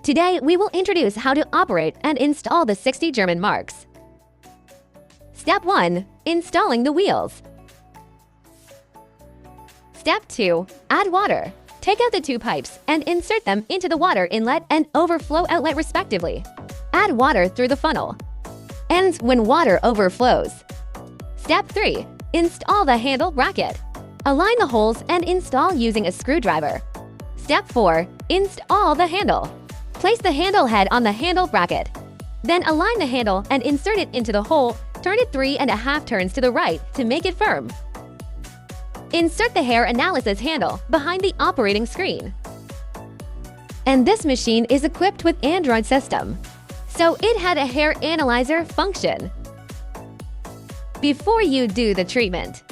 Today, we will introduce how to operate and install the 60 German marks. Step 1. Installing the wheels. Step 2. Add water. Take out the two pipes and insert them into the water inlet and overflow outlet respectively. Add water through the funnel. And when water overflows. Step 3. Install the handle bracket. Align the holes and install using a screwdriver. Step 4. Install the handle. Place the handle head on the handle bracket. Then align the handle and insert it into the hole. Turn it 3.5 turns to the right to make it firm. Insert the hair analysis handle behind the operating screen. And this machine is equipped with Android system, so it had a hair analyzer function. Before you do the treatment,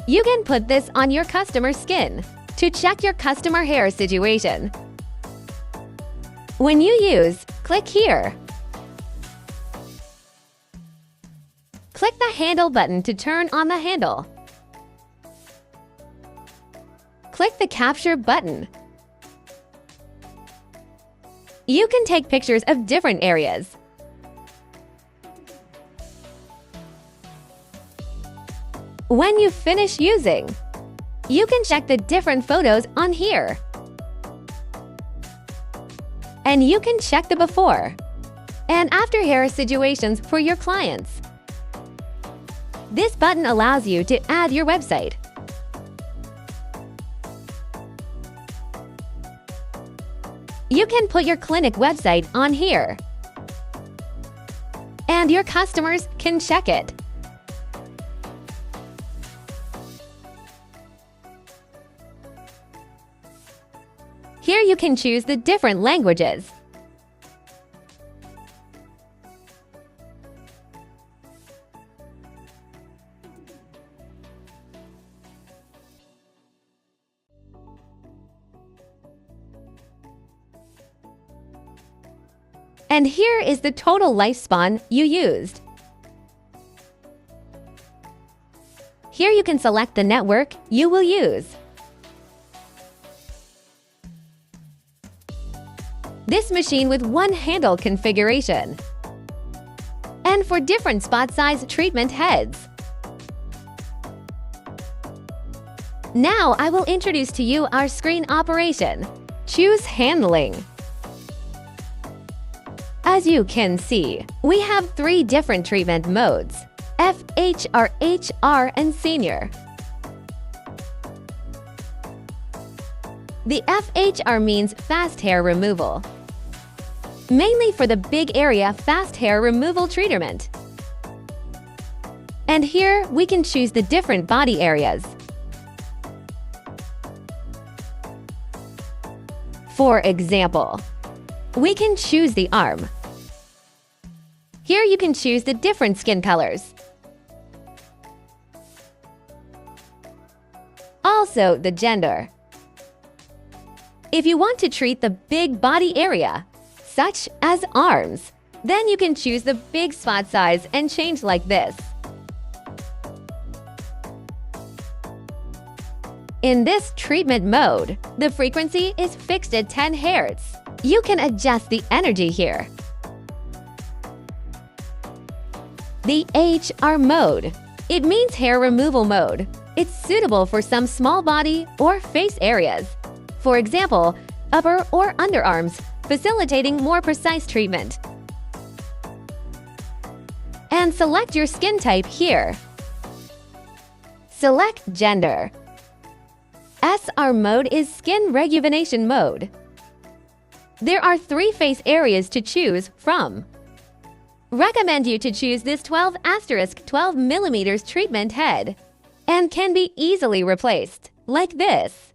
you can put this on your customer's skin to check your customer hair situation. When you use, click here. Click the handle button to turn on the handle. Click the capture button. You can take pictures of different areas. When you finish using, you can check the different photos on here. And you can check the before and after hair situations for your clients. This button allows you to add your website. You can put your clinic website on here. And your customers can check it. Here you can choose the different languages. And here is the total lifespan you used. Here you can select the network you will use. This machine with one handle configuration. And for different spot size treatment heads. Now I will introduce to you our screen operation. Choose handling. As you can see, we have 3 different treatment modes: FHR, HR, and Senior. The FHR means fast hair removal, mainly for the big area fast hair removal treatment. And here we can choose the different body areas. For example, we can choose the arm. Here you can choose the different skin colors. Also the gender. If you want to treat the big body area, such as arms, then you can choose the big spot size and change like this. In this treatment mode, the frequency is fixed at 10 Hz. You can adjust the energy here. The HR mode. It means hair removal mode. It's suitable for some small body or face areas. For example, upper or underarms, facilitating more precise treatment. And select your skin type here. Select gender. SR mode is skin rejuvenation mode. There are 3 face areas to choose from. Recommend you to choose this 12*12mm treatment head and can be easily replaced, like this.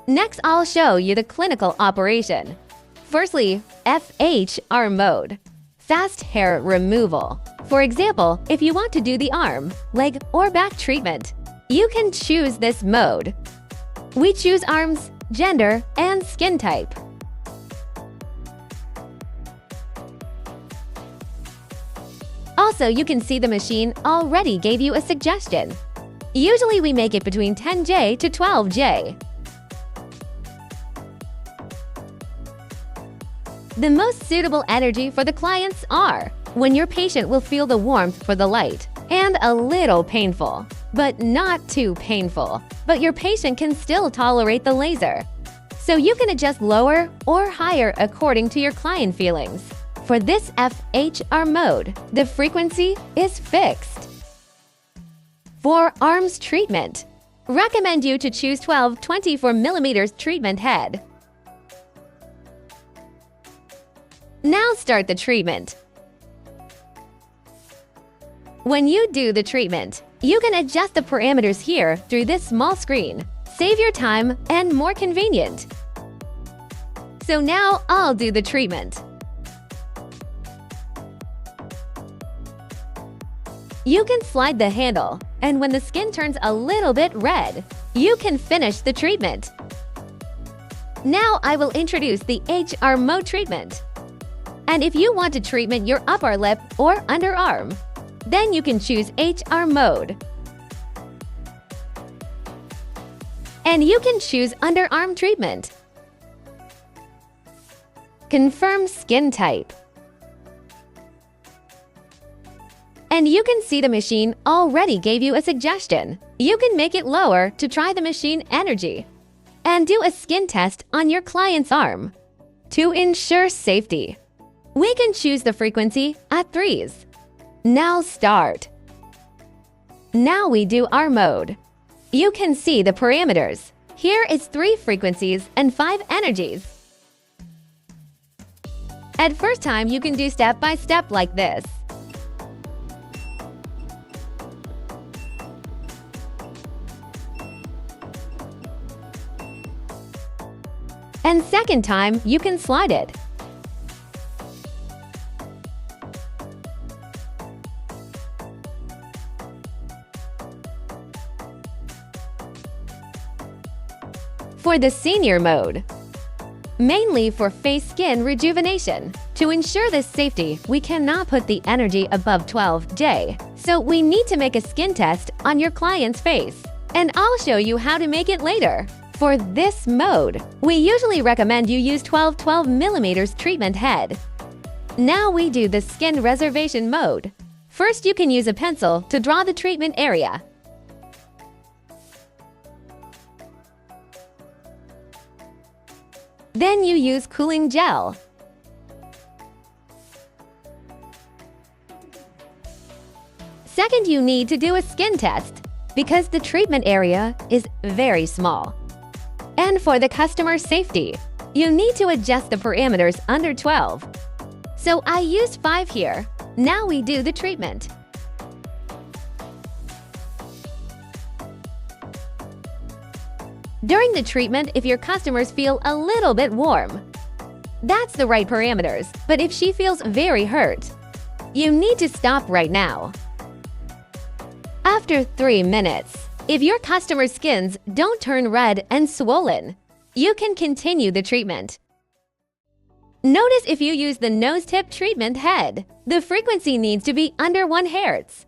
Next, I'll show you the clinical operation. Firstly, FHR mode, fast hair removal. For example, if you want to do the arm, leg, or back treatment, you can choose this mode. We choose arms, gender, and skin type. Also, you can see the machine already gave you a suggestion. Usually we make it between 10J to 12J. The most suitable energy for the clients are when your patient will feel the warmth for the light and a little painful, but not too painful. But your patient can still tolerate the laser. So you can adjust lower or higher according to your client feelings. For this FHR mode, the frequency is fixed. For arms treatment, recommend you to choose 12 24mm treatment head. Now start the treatment. When you do the treatment, you can adjust the parameters here through this small screen. Save your time and more convenient. So now I'll do the treatment. You can slide the handle, and when the skin turns a little bit red, you can finish the treatment. Now I will introduce the HR mode treatment. And if you want to treatment your upper lip or underarm, then you can choose HR mode. And you can choose underarm treatment. Confirm skin type. And you can see the machine already gave you a suggestion. You can make it lower to try the machine energy. And do a skin test on your client's arm. To ensure safety, we can choose the frequency at 3s. Now start. Now we do our mode. You can see the parameters. Here is 3 frequencies and 5 energies. At first time, you can do step by step like this. And second time, you can slide it. For the senior mode, mainly for face skin rejuvenation. To ensure this safety, we cannot put the energy above 12J, so we need to make a skin test on your client's face. And I'll show you how to make it later. For this mode, we usually recommend you use 12mm treatment head. Now we do the skin reservation mode. First, you can use a pencil to draw the treatment area. Then you use cooling gel. Second, you need to do a skin test because the treatment area is very small. And for the customer's safety, you need to adjust the parameters under 12. So I used 5 here. Now we do the treatment. During the treatment, if your customers feel a little bit warm, that's the right parameters. But if she feels very hurt, you need to stop right now. After 3 minutes, if your customer's skins don't turn red and swollen, you can continue the treatment. Notice if you use the nose tip treatment head, the frequency needs to be under 1 Hz.